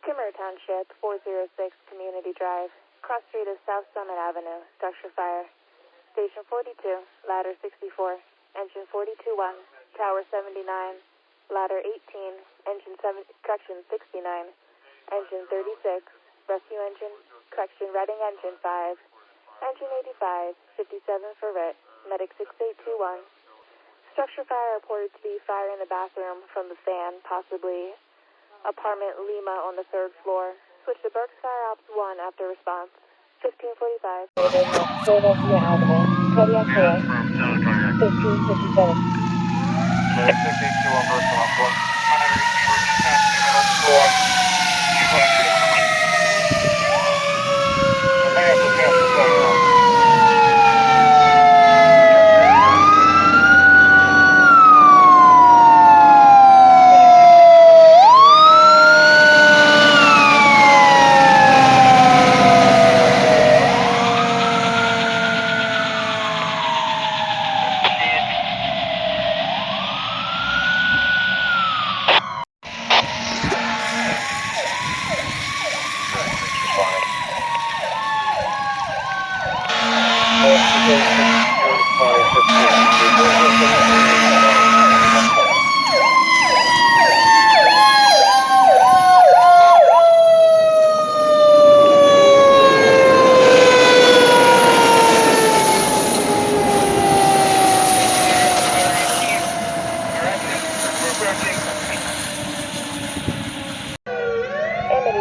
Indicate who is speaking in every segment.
Speaker 1: Cumru Township, 406 Community Drive. Cross street is South Summit Avenue. Structure fire. Station 42, ladder 64. Engine 42-1. Tower 79. Ladder 18. Engine 69. Engine 36. Rescue engine. Reading engine 5. Engine 85. 57 for RIT. Medic 6821. Structure fire reported to be fire in the bathroom from the fan, possibly apartment Lima on the 3rd floor. Switch to Berks Fire Ops 1 after response. 1545. Philadelphia Avenue. Cardiac arrest. 1557.
Speaker 2: Medic 6821 Berks Fire Ops 1. Middle floor. I have to pass the fire out.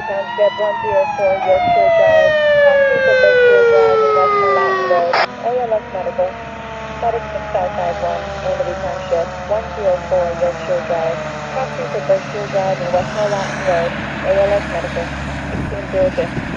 Speaker 1: Township 104 Yorkshire Drive, crossing to Berkshire Drive and West Latin Road, ALS Medical. Medic 6551, Amity Township 104 Yorkshire Drive, crossing to Berkshire Drive and West Latin Road, ALS Medical. 1602.